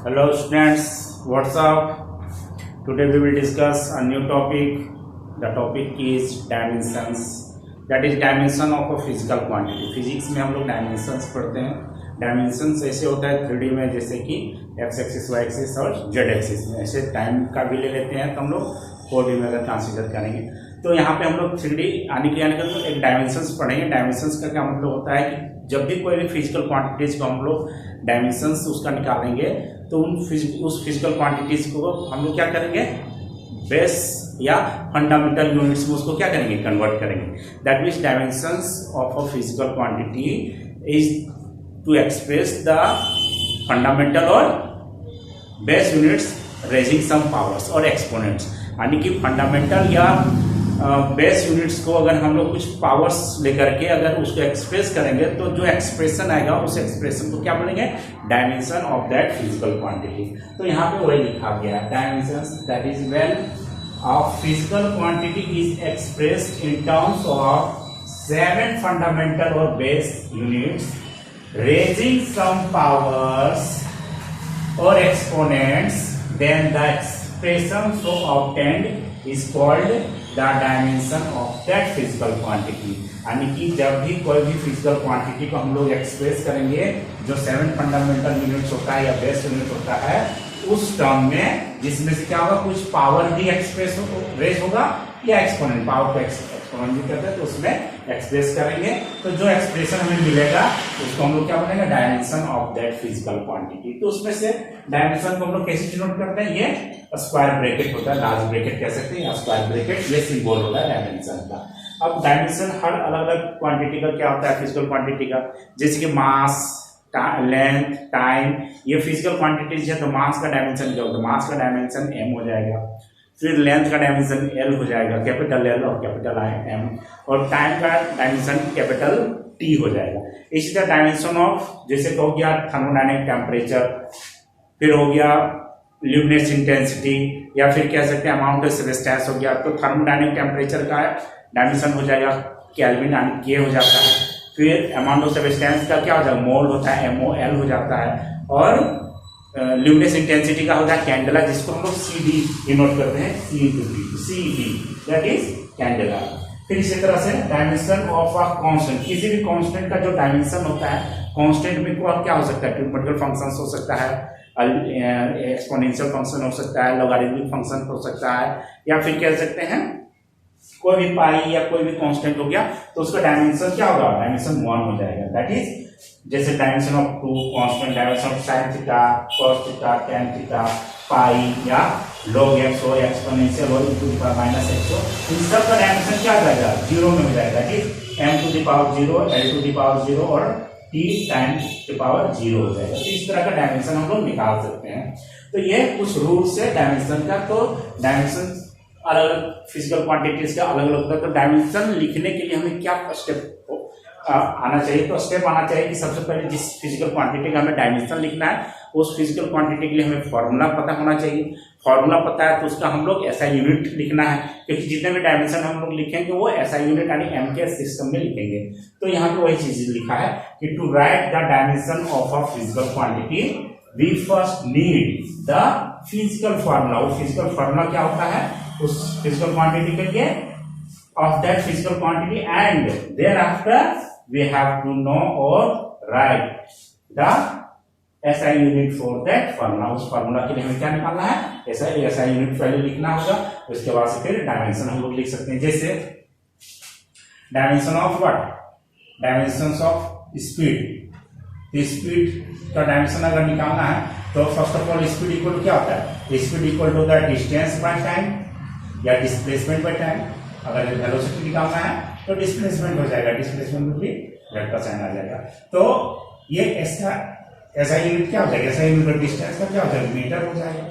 Hello students, what's up? Today we will discuss a new topic. The topic is dimensions. That is dimension of a physical quantity. Physics में हम लोग dimensions पढ़ते हैं. Dimensions ऐसे होता है 3D में, जैसे कि x एक्सिस, y एक्सिस और z एक्सिस में. ऐसे टाइम का भी ले लेते हैं तो हम लोग 4D में अगर कंसीडर करेंगे तो यहाँ पे हम लोग 3D आने के तो एक डायमेंशंस पढ़ेंगे. डायमेंशंस का क्या मतलब होता है कि जब भी कोई भी फिजिकल क्वांटिटीज को हम लोग डायमेंशंस उसका निकालेंगे तो उस फिजिकल क्वांटिटीज को हम लोग क्या करेंगे, बेस या फंडामेंटल यूनिट्स में उसको क्या करेंगे, कन्वर्ट करेंगे. That means dimensions of a physical quantity is to express the fundamental और base units raising some powers और एक्सपोनेंट्स. यानी कि फंडामेंटल या बेस यूनिट्स को अगर हम लोग कुछ पावर्स लेकर के अगर उसको एक्सप्रेस करेंगे तो जो एक्सप्रेशन आएगा उस एक्सप्रेशन को क्या बोलेंगे, dimension of that physical quantity. तो यहाँ पे वही लिखा गया है, dimensions that is when a physical quantity is expressed in terms of 7 fundamental और base units raising some powers और exponents, then the expression so obtained is called the dimension of that physical quantity. यानी कि जब भी कोई भी physical quantity को हम लोग एक्सप्रेस करेंगे जो 7 फंडामेंटल यूनिट्स होता है या बेस यूनिट होता है उस टर्म में, जिसमें से क्या होगा, कुछ पावर भी एक्सप्रेस रेज होगा या एक्सपोनेंट, पावर को एक्सपोनेंट भी कहते हैं, तो उसमें एक्सप्रेस करेंगे तो जो एक्सप्रेशन हमें मिलेगा उसको हम लोग क्या बोलेंगे, dimension of that physical quantity. तो उसमें से डायमेंशन को हम लोग कैसे डिनोट करते हैं, ये स्क्वायर ब्रैकेट होता है, लार्ज ब्रैकेट कह सकते हैं या स्क्वायर ब्रैकेट, ये सिंबल होता है डायमेंशन का. अब डायमेंशन हर अलग अलग क्वांटिटी का क्या होता है, फिजिकल क्वांटिटी का, जैसे कि मास, लेंथ, टाइम, ये फिजिकल क्वांटिटीज है तो मास का डायमेंशन क्या होगा, मास का डायमेंशन m हो जाएगा. फिर लेंथ का डायमेंशन l हो जाएगा, कैपिटल L और कैपिटल M, और टाइम का डायमेंशन कैपिटल T हो जाएगा. इसी तरह डायमेंशन ऑफ, जैसे हो गया थर्मोडायनेमिक टेम्परेचर, फिर हो गया ल्यूमिनेस इंटेंसिटी, या फिर कह सकते हैं अमाउंट ऑफ सबस्टेंस हो गया. तो थर्मोडायनेमिक टेम्परेचर का डायमेंशन हो जाएगा केल्विन यानी K हो जाता है. फिर अमाउंट ऑफ सबस्टेंस का क्या हो जाएगा, मोल होता है, MOL हो जाता है. और ल्यूमिनेस इंटेंसिटी का होता है कैंडेला, जिसको हम लोग CD डिनोट करते हैं, CD दैट इज कैंडेला. फिर इसी तरह से डायमेंशन ऑफ अ कांस्टेंट, किसी भी कांस्टेंट का जो डायमेंशन होता है, कांस्टेंट में को क्या हो सकता है, ट्रिग्नोमेट्रिक फंक्शन हो सकता है, एक्सपोनेंशियल फंक्शन हो सकता है, लॉगरिथमिक फंक्शन हो सकता है, या फिर कह सकते हैं कोई भी पाई या कोई भी कांस्टेंट हो गया तो उसका डायमेंशन क्या होगा, डायमेंशन 1 हो जाएगा. दैट इज जैसे dimension of 2 constant, dimension of sin theta, cos theta, tan theta, pi या log x हो, एक्सपोनेंशियल हो, e to the power -x हो, इन सब का डायमेंशन क्या हो जाएगा, 0 में हो जाएगा. ठीक, m to the power 0, l to the power 0 और t time to the power 0 हो जाएगा. तो इस तरह का डायमेंशन हम लोग निकाल सकते हैं. तो ये कुछ रूल से डायमेंशन का, तो डायमेंशन अलग अलग फिजिकल क्वांटिटीज का अलग अलग होता है. तो डायमेंशन लिखने के लिए हमें क्या स्टेप आना चाहिए, तो स्टेप आना चाहिए कि सबसे पहले जिस फिजिकल क्वांटिटी का हमें डायमेंशन लिखना है उस फिजिकल क्वांटिटी के लिए हमें फॉर्मूला पता होना चाहिए. फॉर्मूला पता है तो उसका हम लोग SI यूनिट लिखना है, क्योंकि जितने भी डायमेंशन हम लोग लिखेंगे वो SI यूनिट यानी m के सिस्टम में लिखेंगे. तो यहाँ पे वही चीज लिखा है कि to write the dimension of a physical quantity we first need the physical formula. वो फिजिकल फॉर्मूला क्या होता है उस फिजिकल क्वांटिटी के लिए, of that physical quantity, and thereafter we have to know or write the SI unit for that formula. उस formula के लिए हमें क्या निकालना है, SI यूनिट पहले लिखना होगा, उसके बाद से फिर डायमेंशन हम लोग लिख सकते हैं. जैसे dimension of what, dimension of speed. Speed का डायमेंशन अगर निकालना है तो first of all speed equal क्या होता है, speed equal to the distance by time या डिस्प्लेसमेंट बाय टाइम. अगर वेलोसिटी निकालना है तो डिस्प्लेसमेंट हो जाएगा, डिस्प्लेसमेंट में भी z का साइन आ जाएगा. तो ये ऐसा यूनिट क्या हो जाएगा, ऐसा यूनिट डिस्टेंस का क्या हो जाएगा, मीटर हो जाएगा.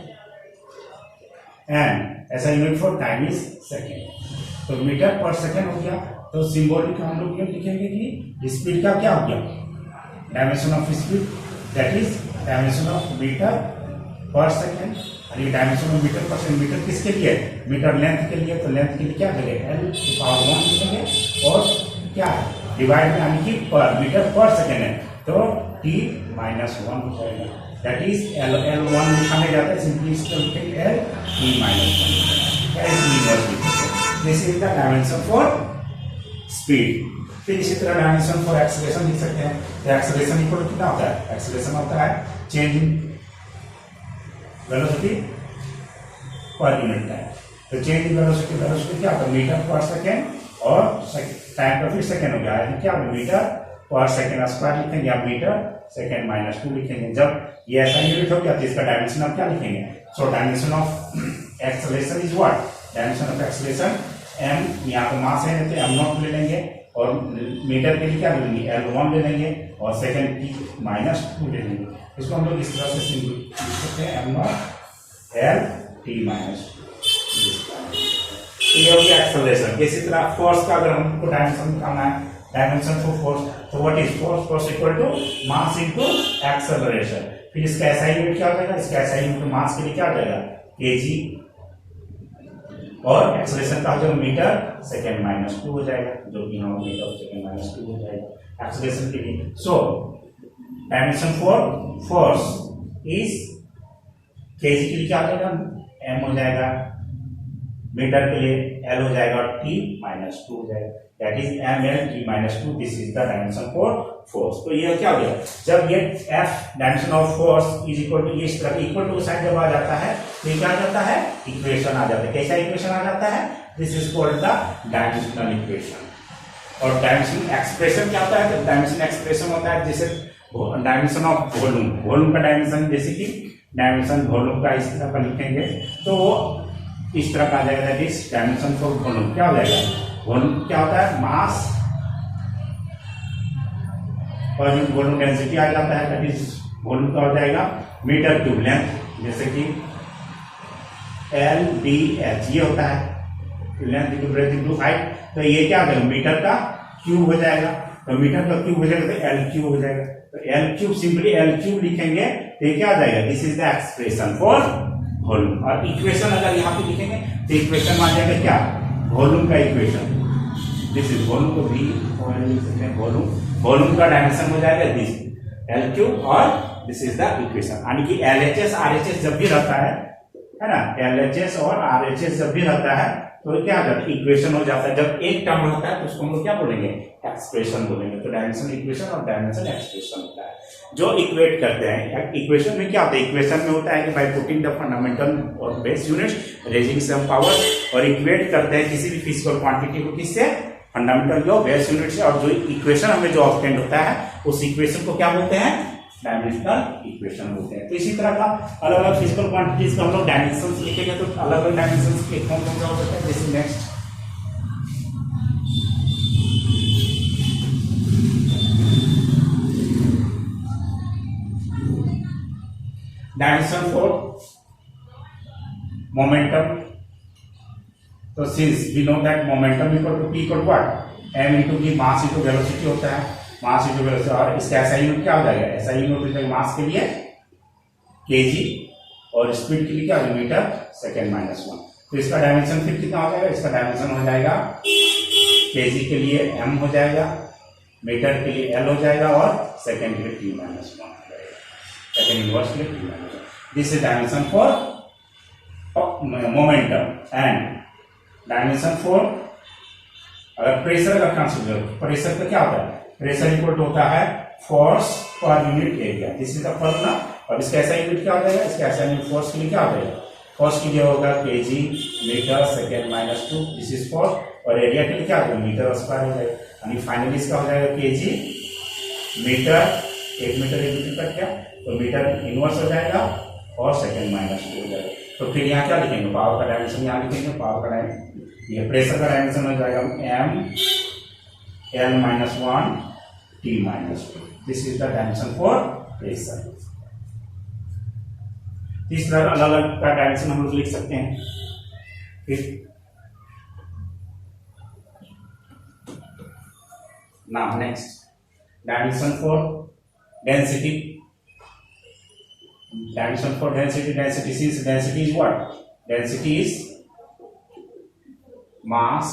एंड ऐसा unit for time is second, तो मीटर पर सेकेंड हो गया. तो सिंबॉलिक हम लोग ये लिखेंगे कि स्पीड का क्या हो गया, dimension of speed that is dimension of metre per second. ये dimension of metre per second, metre किसके लिए, मीटर लेंथ के लिए. तो लेंथ के लिए क्या करेंगे, l टू पावर 1 लिखेंगे और क्या डिवाइड यानी कि पर मीटर पर सेकेंड है. तो T माइनस 1 हो जाएगा, दैट इज L1 लिखा नहीं जाता है, सिंपली इसको लिखेंगे L T minus 1। This is the dimension for speed. फिर इसी तरह डायमेंशन फॉर एक्सेलरेशन लिख सकते हैं। तो एक्सेलरेशन इक्वल कितना होता है? एक्सेलरेशन होता है change in velocity per unit time. तो चेंज इन वेलोसिटी, वेलोसिटी क्या होता है? मीटर पर सेकेंड और टाइम का फिर सेकेंड हो गया है, क्या मीटर पर सेकेंड स्क्वायर लिखेंगे, या मीटर सेकेंड माइनस 2 लिखेंगे। जब ये ऐसा यूनिट हो गया तो इसका डायमेंशन आप क्या लिखेंगे? So dimension of acceleration is what? Dimension of acceleration m, यहाँ पे मास है तो m0 ले लेंगे, और मीटर के लिए क्या ले लेंगे? L1 ले लेंगे, और सेकेंड T माइनस 2 ले लेंगे। इसको हम लोग इस तरह से सिंपल लिख सकते हैं m0 L T माइनस 2। ये हो गया एक्सेलरेशन। इसी तरह फोर्स का अगर हमको डायमेंशन निकालना है, डायमेंशन फॉर फोर्स, तो what is force? Force equal to mass into acceleration. फिर इसका एसआई यूनिट क्या हो जाएगा? इसका एसआई यूनिट मास के लिए क्या हो जाएगा? केजी, और एक्सेलरेशन का हो जाएगा मीटर सेकेंड माइनस 2 हो जाएगा, जो कि हम मीटर सेकेंड माइनस 2 हो जाएगा एक्सेलरेशन के लिए। सो dimension for force is KG के लिए क्या हो जाएगा? m हो जाएगा, मीटर के लिए L हो जाएगा, और T माइनस 2 हो जाएगा, that is ml T minus 2। This is the dimension for force. तो ये क्या हो गया? जब ये F dimension of force is equal to, इस तरह इक्वल टू साइड जब आ जाता है तो ये क्या आ जाता है? इक्वेशन आ जाता है। कैसा इक्वेशन आ जाता है? This is called the dimensional equation. और डायमेंशन एक्सप्रेशन क्या होता है? तो डायमेंशन एक्सप्रेशन होता है जैसे डायमेंशन ऑफ वॉल्यूम, वॉल्यूम का डायमेंशन, जैसे कि डायमेंशन वॉल्यूम का इस तरह का लिखेंगे तो वो इस तरह का आ जाएगा, that is dimension for volume. क्या हो जाएगा? वॉल्यूम क्या होता है? मास और वॉल्यूम डेंसिटी आ जाता है, दैट इज वॉल्यूम का हो जाएगा मीटर क्यूब लेंथ, जैसे कि LDH ये होता है length into breadth into height. तो ये क्या हो जाएगा? मीटर का क्यूब हो जाएगा। तो मीटर का क्यूब हो जाएगा तो L क्यूब हो जाएगा। तो L cube, simply L cube लिखेंगे तो ये क्या आ जाएगा? This is the expression for volume. और इक्वेशन अगर यहाँ पे लिखेंगे तो इक्वेशन आ जाएगा क्या? वॉल्यूम का इक्वेशन। दिस इज वॉल्यूम को भी वॉल्यूम, वॉल्यूम का डायमेंशन हो जाएगा दिस L क्यूब, और दिस इज द इक्वेशन। यानी कि LHS RHS जब भी रहता है ना, LHS और RHS जब भी रहता है तो क्या आ जाता है? इक्वेशन हो जाता है। जब एक टर्म होता है तो उसको हम लोग क्या बोलेंगे? एक्सप्रेशन बोलेंगे। तो डायमेंशन इक्वेशन और डायमेंशन एक्सप्रेशन होता है जो इक्वेट करते हैं। इक्वेशन में क्या होता है? इक्वेशन में होता है कि बाय पुटिंग द फंडामेंटल और base units raising some power, और इक्वेट करते हैं किसी भी फिजिकल क्वांटिटी को किससे? फंडामेंटल जो बेस यूनिट से। और जो इक्वेशन हमें जो ऑब्टेंड होता है उस इक्वेशन को क्या बोलते हैं? डायमेंशनल इक्वेशन बोलते हैं। तो इसी तरह का अलग अलग फिजिकल क्वांटिटीज का हम लोग डायमेंशंस लिखेंगे तो अलग अलग डायमेंशंस के कौन कौन सा हो सकता है? जैसे नेक्स्ट डायमेंशन फॉर मोमेंटम। तो since we know that momentum equal to p equal to what? m into v, mass into velocity होता है, मास इनटू वेलोसिटी। और इसका एसआई यूनिट क्या हो जाएगा? एसआई यूनिट हो जाएगा मास के लिए केजी, और स्पीड के लिए क्या होगा? Metre second minus 1। तो इसका डायमेंशन फिर कितना हो जाएगा? इसका डायमेंशन हो जाएगा केजी के लिए m हो जाएगा, मीटर के लिए L हो जाएगा, और सेकेंड के लिए T माइनस 1 हो जाएगा, सेकेंड इनवर्स के लिए T minus 1। This is dimension for momentum. And dimension for अगर प्रेशर का कंसीडर, प्रेशर का क्या होता है? प्रेशर इक्वल टू होता है फोर्स पर unit area. This is the formula. और इसका ऐसा यूनिट क्या हो जाएगा? इसका ऐसा यूनिट फोर्स के लिए क्या हो जाएगा? फोर्स के लिए होगा KG, metre second minus 2, this is force. और एरिया के लिए क्या होगा? मीटर स्क्वायर हो जाएगा। यानी फाइनली इसका हो जाएगा केजी मीटर, एक मीटर का क्या? तो मीटर इनवर्स हो जाएगा, और सेकेंड माइनस 2 हो जाएगा। तो फिर यहाँ क्या लिखेंगे? पावर का डायमेंशन यहाँ लिखेंगे। पावर का डायमेंशन, ये प्रेशर का डायमेंशन हो जाएगा m L minus 1 T minus 2। This is the dimension for pressure. इस तरह अलग अलग का डायमेंशन हम लोग लिख सकते हैं। फिर now next dimension for density. Dimension for density. Density, since density is what? Density is mass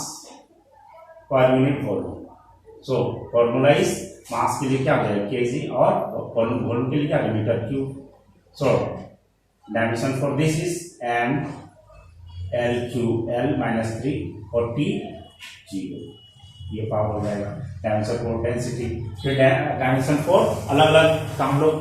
per unit volume. So formula is मास के लिए क्या हो जाएगा केजी, और वॉल्यूम के लिए क्या metre cube. So dimension for this is M L cube, L -3 और टी 0, ये पावर हो जाएगा। डायमेंशन फॉर डेंसिटी, फिर डायमेंशन फॉर अलग अलग हम लोग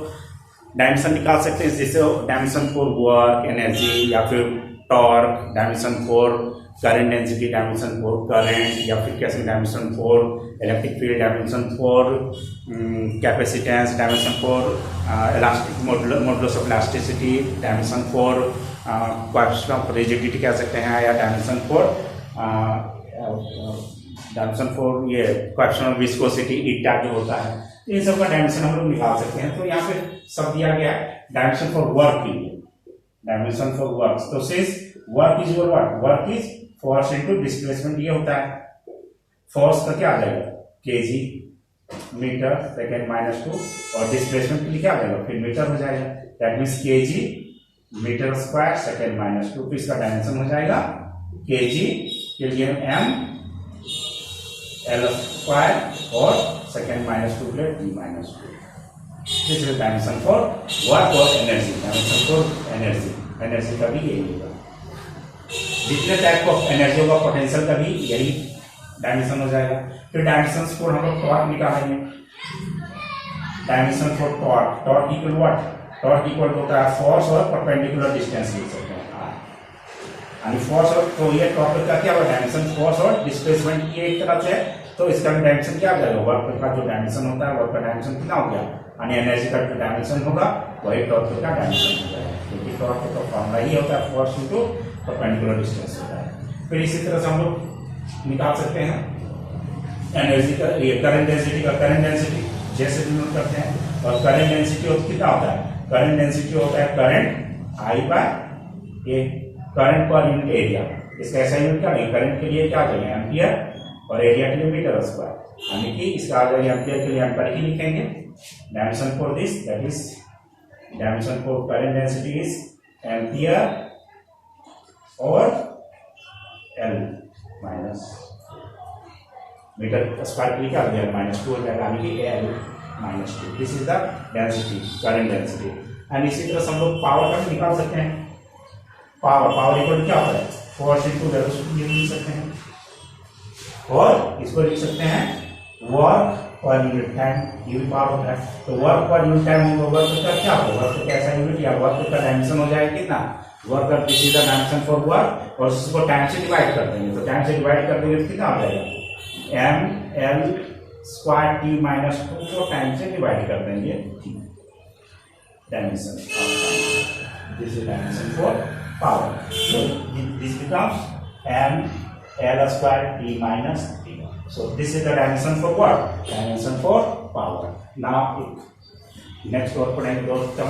डायमेंशन निकाल सकते हैं, जैसे डायमेंशन फॉर वर्क एनर्जी, या फिर torque, dimension for current density, dimension for current, या फिर कैसे dimension for electric field, dimension for capacitance, dimension for elastic modulus of elasticity, dimension for coefficient of rigidity कह सकते हैं, या डायमेंशन फॉर ये कोएफिशिएंट ऑफ विस्कोसिटी ईटा जो होता है, इन सब का डायमेंशन हम लोग निकाल सकते हैं। तो यहाँ पे सब दिया गया डायमेंशन फॉर वर्क के लिए, डायमेंशन फॉर वर्क। तो since work is your what, work is force into displacement, ये होता है। फोर्स का क्या आ जाएगा केजी मीटर सेकेंड -2, और डिस्प्लेसमेंट के लिए क्या आ जाएगा फिर मीटर हो जाएगा। That means KG metre square second -2, तो इसका डायमेंशन हो जाएगा केजी के लिए एम एल स्क्वायर और second -2 plate D -2। This is dimension for work और energy. Dimension for energy, energy का भी यही होगा। जितने टाइप ऑफ एनर्जी होगा पोटेंशियल का भी यही डायमेंशन हो जाएगा। फिर डायमेंशन फॉर हम लोग टॉर्क निकालेंगे। Dimension for torque, torque equal what, torque equal होता है फोर्स और परपेंडिकुलर डिस्टेंस लिख सकते हैं। यानी फोर्स और, तो ये टॉर्क का क्या होगा डायमेंशन, फोर्स और डिस्प्लेसमेंट की एक तरफ है, तो इसका भी डायमेंशन क्या आ जाएगा, वर्क का जो डायमेंशन होता है वर्क का डायमेंशन कितना हो गया, यानी एनर्जी का जो डायमेंशन होगा वही टॉर्क का डायमेंशन हो जाएगा, क्योंकि टॉर्क का फॉर्मूला ही होता है फोर्स इनटू परपेंडिकुलर डिस्टेंस होता है। फिर इसी तरह से हम लोग निकाल सकते हैं एनर्जी का, ये करंट डेंसिटी का, करंट डेंसिटी जैसे डिनोट करते हैं, और करंट डेंसिटी कितना होता है, करंट डेंसिटी होता है current I by A, current per unit area. इसका ऐसा यूनिट क्या नहीं, करंट के लिए क्या आ जाएगा एम्पियर, और एरिया के लिए मीटर स्क्वायर, यानी कि इसका आ जाएगा एम्पियर के लिए एम्पियर ही लिखेंगे। Dimension for this, that is dimension for current density is ampere और एल माइनस मीटर स्क्वायर के लिए क्या हो जाएगा -2 हो जाएगा, यानी कि L -2। This is the density, current density. And इसी तरह से हम लोग पावर का भी निकाल सकते हैं। पावर इक्वल क्या होता है, फोर्स इनटू वेलोसिटी, ये लिख सकते हैं, और इसको लिख सकते हैं वर्क पर यूनिट टाइम, ये भी पावर होता है। तो वर्क पर यूनिट टाइम होगा, वर्क का क्या होगा, वर्क का ऐसा यूनिट या वर्क का डायमेंशन हो जाएगा कितना, वर्क का this is the dimension for work, और इसको टाइम से डिवाइड कर देंगे, तो टाइम से डिवाइड कर देंगे तो कितना हो जाएगा एम एल स्क्वायर टी -2 को टाइम से डिवाइड कर देंगे, dimension, this is dimension for power. So this becomes m l square t -3. So this is the dimension for what? Dimension for power. Now next और पढ़ेंगे दोस्तों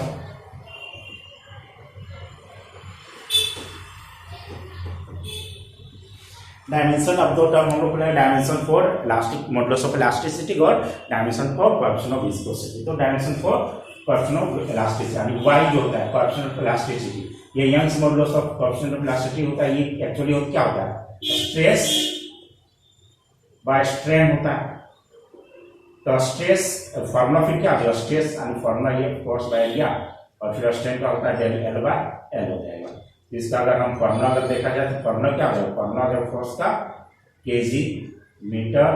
dimension. अब दो term हम लोग पढ़ेंगे, dimension for elastic modulus of elasticity और dimension for coefficient of viscosity. तो dimension for coefficient of elasticity यानी y जो होता है कोएफिशिएंट ऑफ इलास्टिसिटी, ये Young's modulus of coefficient of elasticity होता है। ये एक्चुअली क्या होता है, स्ट्रेस बाय स्ट्रेन होता है। तो स्ट्रेस फॉर्मूला फिर क्या होगा, स्ट्रेस एंड फॉर्मूला ये फोर्स बाय एरिया, और फिर स्ट्रेन का होता है डेल एल बाय एल हो जाएगा। इसका अगर हम फॉर्मूला अगर देखा जाए तो फॉर्मूला क्या होगा, फॉर्मूला जब फोर्स का केजी मीटर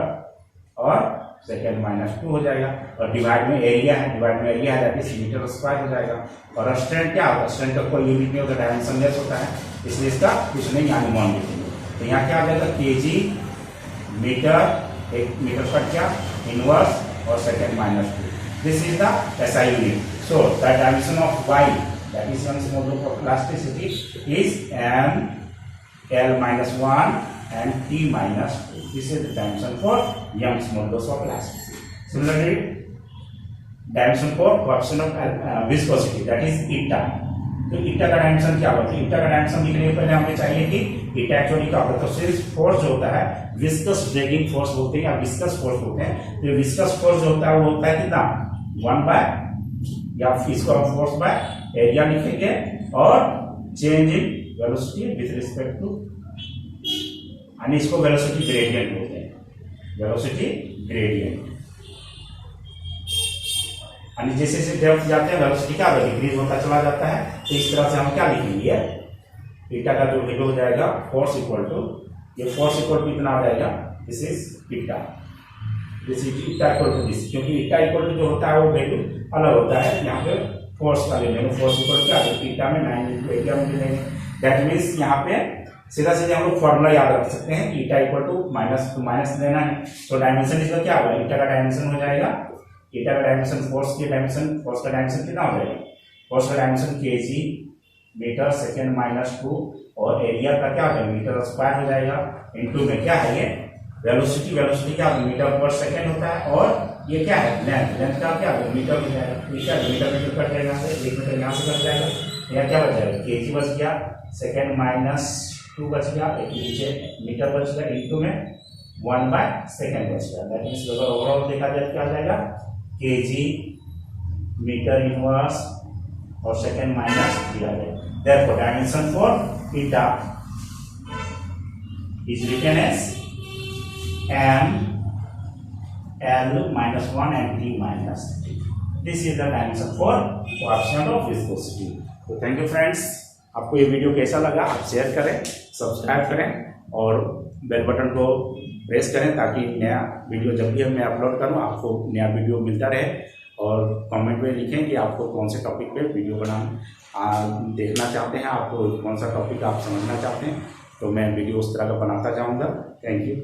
और सेकेंड -2 हो जाएगा, और डिवाइड में एरिया है, डिवाइड में एरिया है दैट इज मीटर स्क्वायर हो जाएगा। और स्ट्रेन क्या होता है, स्ट्रेन का कोई यूनिट नहीं होता, डायमेंशन लेस होता है, इसलिए इसका कुछ नहीं यानी मान लिखेंगे। तो यहाँ क्या आ जाएगा केजी मीटर, एक मीटर का क्या इनवर्स और second -2, this is the SI unit. So the dimension of y that is Young's modulus of elasticity is m l -1 and t -2. This is the dimension for Young's modulus of elasticity. Similarly, dimension for coefficient of viscosity that is eta. तो eta का dimension क्या होता है, eta का dimension लिखने के पहले हमें चाहिए कि eta एक्चुअली क्या होता है। तो सिर्फ फोर्स जो होता है विस्कस ड्रैगिंग फोर्स बोलते हैं या विस्कस फोर्स बोलते हैं। तो विस्कस फोर्स जो होता है वो होता है कितना 1 बाय, या इसको हम फोर्स बाय एरिया लिखेंगे, और change in velocity with respect to, यानी इसको वेलोसिटी ग्रेडियंट बोलते हैं, वेलोसिटी ग्रेडियंट। यानी जैसे जैसे डेप्थ जाते हैं वेलोसिटी क्या डिक्रीज होता चला जाता है। तो इस तरह से हम क्या लिखेंगे, ईटा का जो वैल्यू हो जाएगा फोर्स इक्वल टू, ये फोर्स इक्वल टू कितना हो जाएगा, this is eta, this is eta equal to this, क्योंकि ईटा इक्वल टू जो होता है वो वैल्यू अलग होता है। यहाँ पे फोर्स का ले लेंगे, फोर्स इक्वल क्या है ईटा में 9 × एरिया में ले लेंगे। दैट मीन्स यहाँ पे सीधा सीधे हम लोग फॉर्मूला याद रख सकते हैं, ईटा इक्वल टू माइनस लेना है। तो डायमेंशन इसका क्या होगा, ईटा का डायमेंशन हो जाएगा, ईटा का डायमेंशन फोर्स की डायमेंशन, फोर्स का डायमेंशन कितना हो जाएगा, फोर्स का डायमेंशन केजी मीटर सेकेंड -2 और एरिया का क्या है मीटर स्क्वायर हो जाएगा। इनटू में क्या है ये वेलोसिटी, वेलोसिटी क्या मीटर पर सेकेंड होता है और ये क्या है लेंथ, लेंथ का क्या है मीटर हो जाएगा। क्या मीटर मीटर कट जाएगा, 1 मीटर यहाँ से कट जाएगा, यहाँ क्या बच जाएगा केजी बच गया, सेकेंड -2 बच गया, एक नीचे मीटर बच गया, इनटू में 1/सेकेंड बच गया। दैट मीन्स अगर ओवरऑल देखा जाए क्या आ जाएगा केजी मीटर इनवर्स और सेकेंड -3 आ जाएगा। Therefore, dimension for eta is written as m l -1 and d -3. This is the dimension for coefficient of viscosity. तो थैंक यू फ्रेंड्स, आपको ये वीडियो कैसा लगा आप शेयर करें, सब्सक्राइब करें और बेल बटन को प्रेस करें ताकि नया वीडियो जब भी मैं अपलोड करूं आपको नया वीडियो मिलता रहे। और कमेंट में लिखें कि आपको कौन से टॉपिक पे वीडियो देखना चाहते हैं, आपको कौन सा टॉपिक आप समझना चाहते हैं, तो मैं वीडियो उस तरह का बनाता जाऊंगा। Thank you.